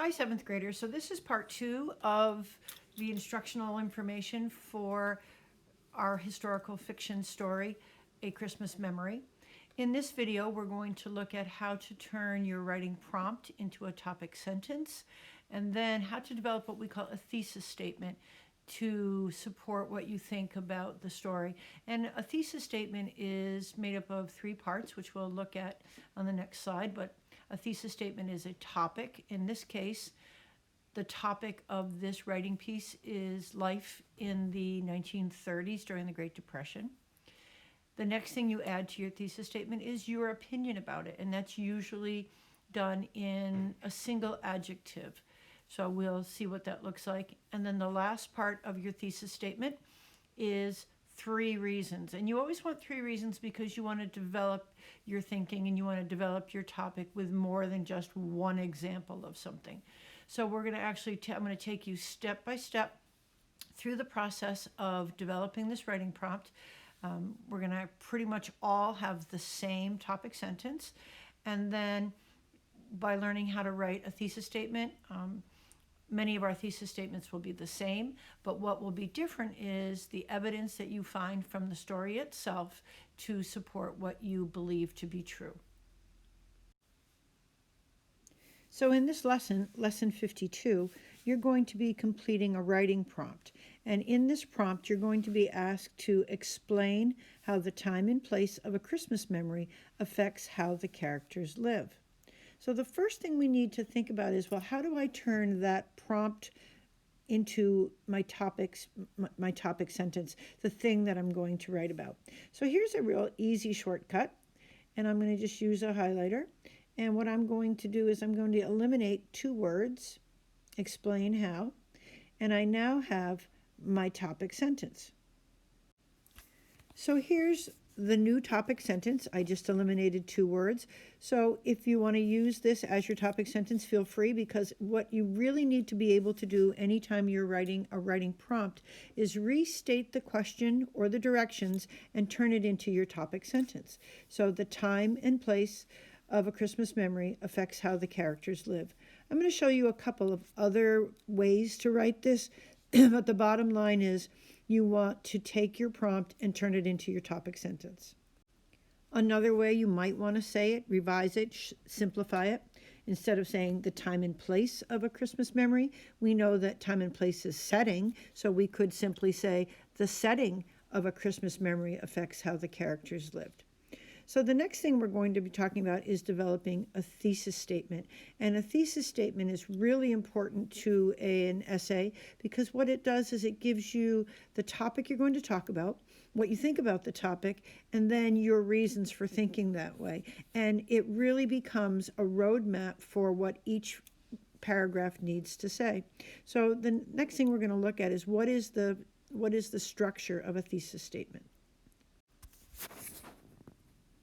Hi, seventh graders. So this is part 2 of the instructional information for our historical fiction story, A Christmas Memory. In this video, we're going to look at how to turn your writing prompt into a topic sentence, and then how to develop what we call a thesis statement to support what you think about the story. And a thesis statement is made up of 3 parts, which we'll look at on the next slide, but a thesis statement is a topic. In this case, the topic of this writing piece is life in the 1930s during the Great Depression. The next thing you add to your thesis statement is your opinion about it, and that's usually done in a single adjective. So we'll see what that looks like. And then the last part of your thesis statement is 3 reasons. And you always want 3 reasons because you want to develop your thinking and you want to develop your topic with more than just one example of something. So we're going to actually, I'm going to take you step by step through the process of developing this writing prompt. We're going to pretty much all have the same topic sentence. And then by learning how to write a thesis statement, many of our thesis statements will be the same, but what will be different is the evidence that you find from the story itself to support what you believe to be true. So in this lesson, lesson 52, you're going to be completing a writing prompt. And in this prompt, you're going to be asked to explain how the time and place of a Christmas memory affects how the characters live. So the first thing we need to think about is, well, how do I turn that prompt into my topic sentence, the thing that I'm going to write about? So here's a real easy shortcut, and I'm going to just use a highlighter. And what I'm going to do is I'm going to eliminate 2 words, explain how, and I now have my topic sentence. So here's the new topic sentence. I just eliminated 2 words. So if you want to use this as your topic sentence, feel free, because what you really need to be able to do anytime you're writing a writing prompt is restate the question or the directions and turn it into your topic sentence. So the time and place of a Christmas memory affects how the characters live. I'm going to show you a couple of other ways to write this, but the bottom line is you want to take your prompt and turn it into your topic sentence. Another way you might want to say it, revise it, simplify it. Instead of saying the time and place of a Christmas memory, we know that time and place is setting, so we could simply say the setting of a Christmas memory affects how the characters lived. So the next thing we're going to be talking about is developing a thesis statement. And a thesis statement is really important to an essay because what it does is it gives you the topic you're going to talk about, what you think about the topic, and then your reasons for thinking that way. And it really becomes a roadmap for what each paragraph needs to say. So the next thing we're going to look at is what is the structure of a thesis statement.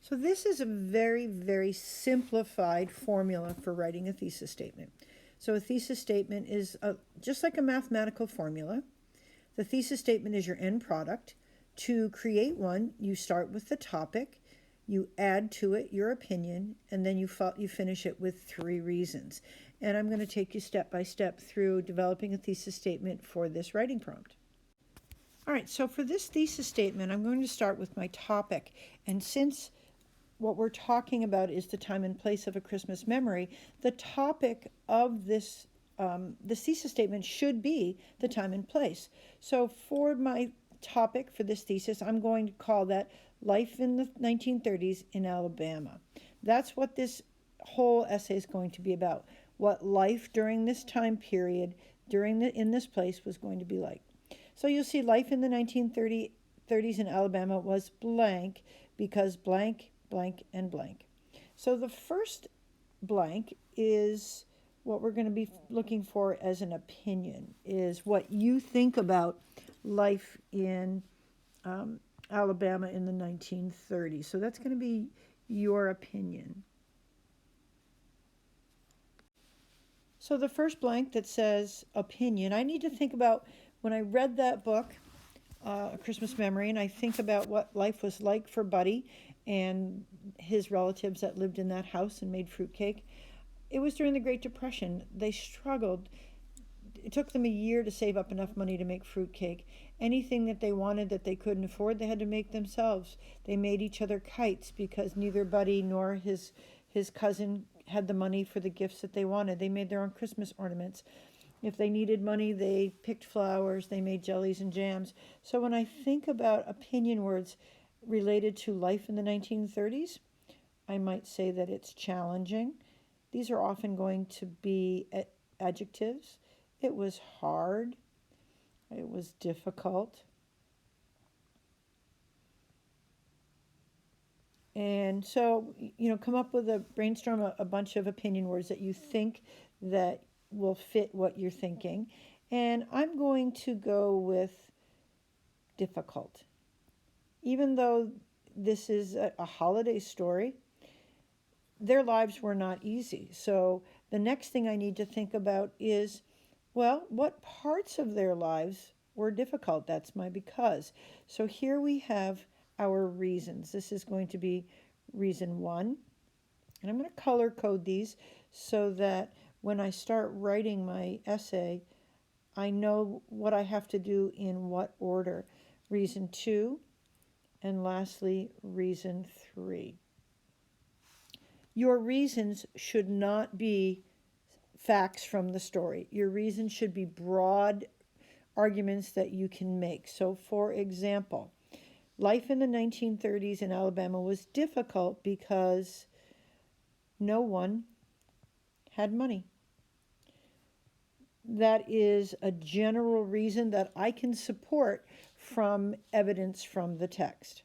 So this is a very, very simplified formula for writing a thesis statement. So a thesis statement is just like a mathematical formula. The thesis statement is your end product. To create one, you start with the topic, you add to it your opinion, and then you finish it with 3 reasons. And I'm going to take you step by step through developing a thesis statement for this writing prompt. All right, so for this thesis statement, I'm going to start with my topic. And since what we're talking about is the time and place of a Christmas memory, the topic of this thesis statement should be the time and place. So for my topic for this thesis, I'm going to call that Life in the 1930s in Alabama. That's what this whole essay is going to be about, what life during this time period, in this place was going to be like. So you'll see life in the 1930s in Alabama was blank because blank, blank, and blank. So the first blank is what we're going to be looking for as an opinion, is what you think about life in Alabama in the 1930s. So that's going to be your opinion. So the first blank that says opinion, I need to think about when I read that book, A Christmas Memory, and I think about what life was like for Buddy and his relatives that lived in that house and made fruitcake. It was during the Great Depression. They struggled. It took them a year to save up enough money to make fruitcake. Anything that they wanted that they couldn't afford, they had to make themselves. They made each other kites because neither Buddy nor his cousin had the money for the gifts that they wanted. They made their own Christmas ornaments. If they needed money, they picked flowers, they made jellies and jams. So when I think about opinion words related to life in the 1930s, I might say that it's challenging. These are often going to be adjectives. It was hard. It was difficult. And so, come up with brainstorm a bunch of opinion words that you think that will fit what you're thinking. And I'm going to go with difficult. Even though this is a holiday story, their lives were not easy. So the next thing I need to think about is, well, what parts of their lives were difficult? That's my because. So here we have our reasons. This is going to be reason 1. And I'm going to color code these so that when I start writing my essay, I know what I have to do in what order. Reason 2, and lastly, reason 3. Your reasons should not be facts from the story. Your reasons should be broad arguments that you can make. So, for example, life in the 1930s in Alabama was difficult because no one had money. That is a general reason that I can support from evidence from the text.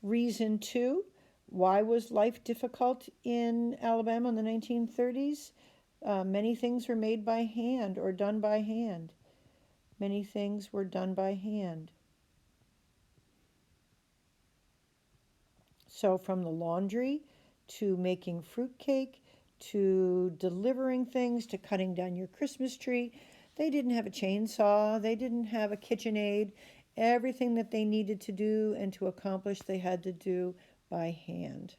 Reason 2, why was life difficult in Alabama in the 1930s? Many things were made by hand or done by hand. Many things were done by hand. So from the laundry to making fruitcake to delivering things to cutting down your Christmas tree, they didn't have a chainsaw. They didn't have a KitchenAid. Everything that they needed to do and to accomplish, they had to do by hand.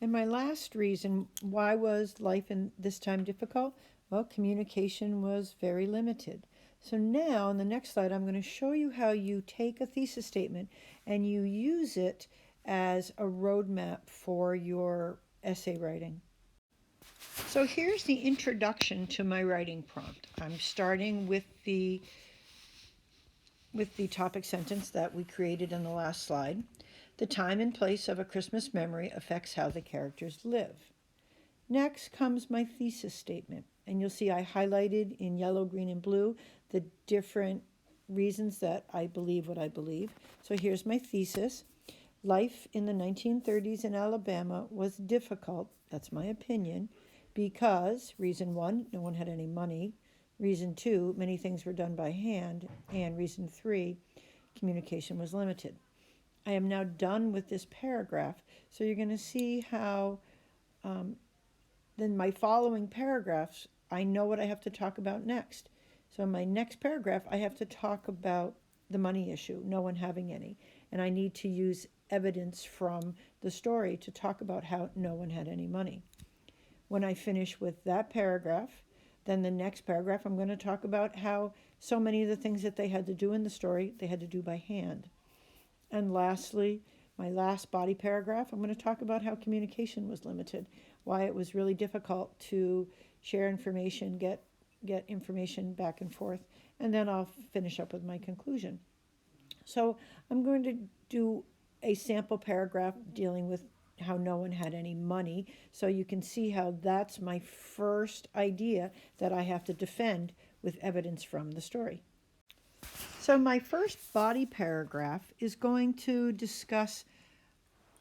And my last reason, why was life in this time difficult? Well, communication was very limited. So now, in the next slide, I'm going to show you how you take a thesis statement and you use it as a roadmap for your essay writing. So here's the introduction to my writing prompt. I'm starting with the topic sentence that we created in the last slide. The time and place of a Christmas memory affects how the characters live. Next comes my thesis statement. And you'll see I highlighted in yellow, green, and blue the different reasons that I believe what I believe. So here's my thesis. Life in the 1930s in Alabama was difficult, that's my opinion, because reason 1, no one had any money. Reason 2, many things were done by hand. And reason 3, communication was limited. I am now done with this paragraph. So you're going to see how then my following paragraphs, I know what I have to talk about next. So in my next paragraph, I have to talk about the money issue, no one having any. And I need to use evidence from the story to talk about how no one had any money. When I finish with that paragraph, then the next paragraph, I'm going to talk about how so many of the things that they had to do in the story, they had to do by hand. And lastly, my last body paragraph, I'm going to talk about how communication was limited, why it was really difficult to share information, get information back and forth, and then I'll finish up with my conclusion. So I'm going to do a sample paragraph dealing with how no one had any money, so you can see how that's my first idea that I have to defend with evidence from the story. So my first body paragraph is going to discuss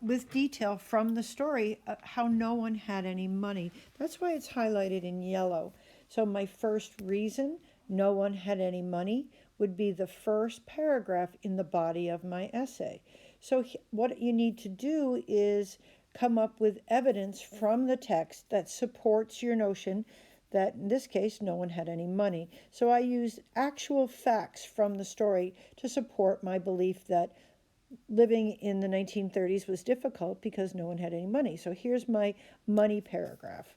with detail from the story how no one had any money. That's why it's highlighted in yellow. So my first reason no one had any money would be the first paragraph in the body of my essay. So what you need to do is come up with evidence from the text that supports your notion that in this case no one had any money. So I used actual facts from the story to support my belief that living in the 1930s was difficult because no one had any money. So here's my money paragraph.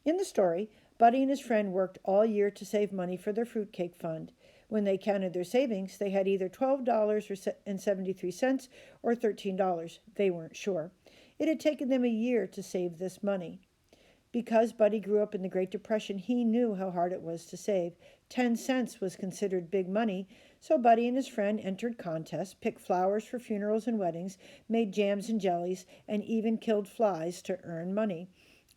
In the story, Buddy and his friend worked all year to save money for their fruitcake fund. When they counted their savings, they had either $12.73 or $13. They weren't sure. It had taken them a year to save this money. Because Buddy grew up in the Great Depression, he knew how hard it was to save. 10 cents was considered big money, so Buddy and his friend entered contests, picked flowers for funerals and weddings, made jams and jellies, and even killed flies to earn money.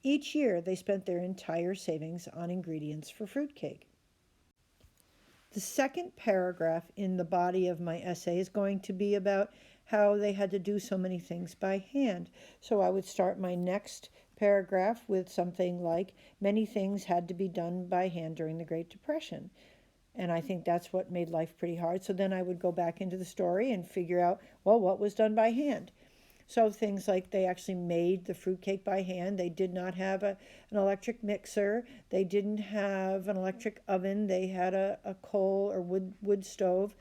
Each year, they spent their entire savings on ingredients for fruitcake. The second paragraph in the body of my essay is going to be about how they had to do so many things by hand. So I would start my next paragraph with something like, many things had to be done by hand during the Great Depression. And I think that's what made life pretty hard. So then I would go back into the story and figure out, well, what was done by hand? So things like they actually made the fruitcake by hand. They did not have an electric mixer. They didn't have an electric oven. They had a coal or wood stove.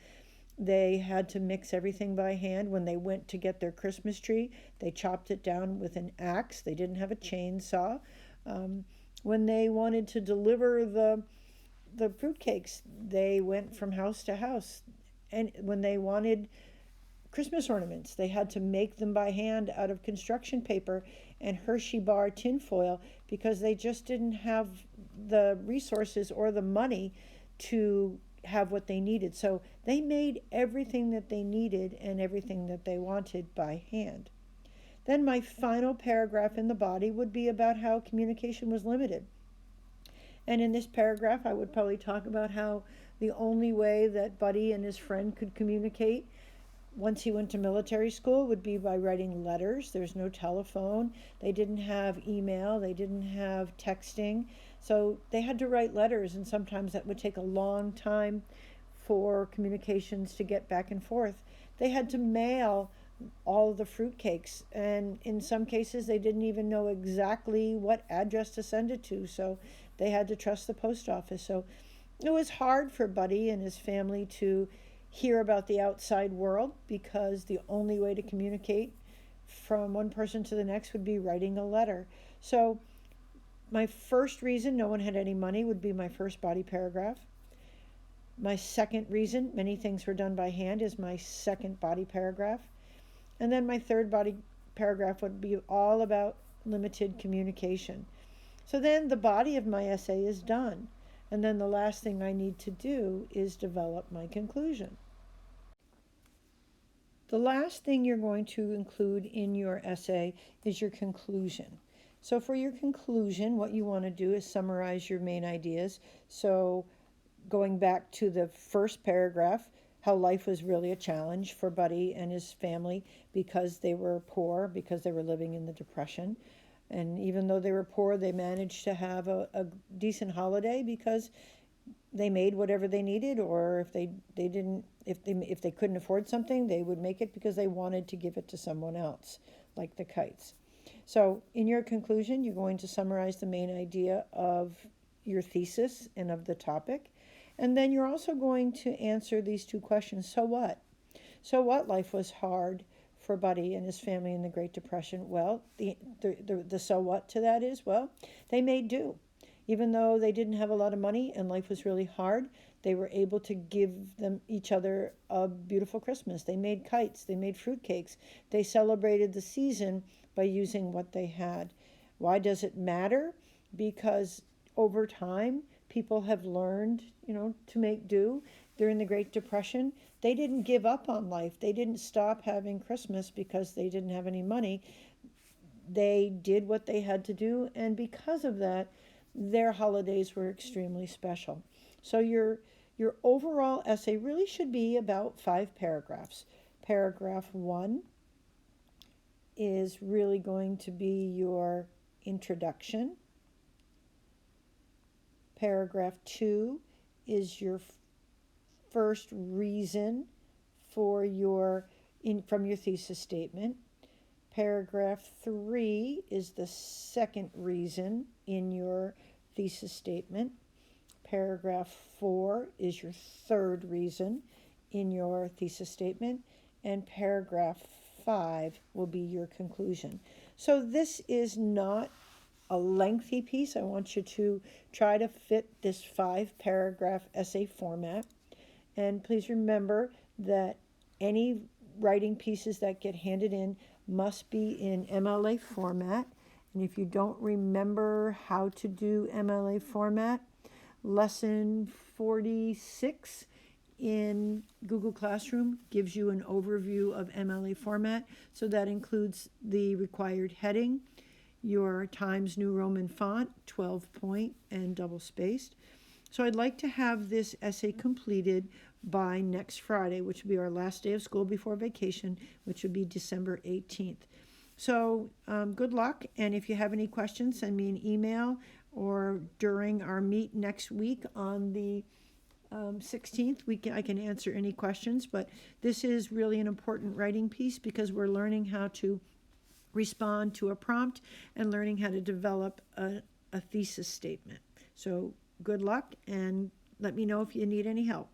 They had to mix everything by hand. When they went to get their Christmas tree, they chopped it down with an axe. They didn't have a chainsaw. When they wanted to deliver the fruitcakes, they went from house to house. And when they wanted Christmas ornaments, they had to make them by hand out of construction paper and Hershey bar tinfoil because they just didn't have the resources or the money to have what they needed. So they made everything that they needed and everything that they wanted by hand. Then my final paragraph in the body would be about how communication was limited. And in this paragraph, I would probably talk about how the only way that Buddy and his friend could communicate once he went to military school would be by writing letters. There's no telephone. They didn't have email. They didn't have texting. So they had to write letters, and sometimes that would take a long time for communications to get back and forth. They had to mail all of the fruitcakes, and in some cases they didn't even know exactly what address to send it to, so they had to trust the post office. So it was hard for Buddy and his family to hear about the outside world because the only way to communicate from one person to the next would be writing a letter. So my first reason no one had any money would be my first body paragraph. My second reason many things were done by hand is my second body paragraph. And then my third body paragraph would be all about limited communication. So then the body of my essay is done. And then the last thing I need to do is develop my conclusion. The last thing you're going to include in your essay is your conclusion. So for your conclusion, what you want to do is summarize your main ideas. So going back to the first paragraph, how life was really a challenge for Buddy and his family because they were poor, because they were living in the Depression. And even though they were poor, they managed to have a decent holiday because they made whatever they needed, or if they couldn't afford something, they would make it because they wanted to give it to someone else, like the kites. So in your conclusion, you're going to summarize the main idea of your thesis and of the topic. And then you're also going to answer these two questions. So what? So what life was hard for Buddy and his family in the Great Depression? Well, the so what to that is, well, they made do. Even though they didn't have a lot of money and life was really hard, they were able to give each other a beautiful Christmas. They made kites, they made fruitcakes, they celebrated the season by using what they had. Why does it matter? Because over time, people have learned, to make do. During the Great Depression, they didn't give up on life. They didn't stop having Christmas because they didn't have any money. They did what they had to do, and because of that, their holidays were extremely special. So your overall essay really should be about 5 paragraphs. Paragraph 1 is really going to be your introduction. Paragraph 2 is your first reason for from your thesis statement. Paragraph 3 is the second reason in your thesis statement. Paragraph 4 is your third reason in your thesis statement. And paragraph 5 will be your conclusion. So this is not a lengthy piece. I want you to try to fit this 5-paragraph essay format. And please remember that any writing pieces that get handed in must be in MLA format. And if you don't remember how to do MLA format, lesson 46 in Google Classroom gives you an overview of MLA format. So that includes the required heading, your Times New Roman font, 12-point and double-spaced. So I'd like to have this essay completed by next Friday, which will be our last day of school before vacation, which would be December 18th. So good luck, and if you have any questions, send me an email or during our meet next week on the 16th, I can answer any questions. But this is really an important writing piece because we're learning how to respond to a prompt and learning how to develop a thesis statement. So good luck, and let me know if you need any help.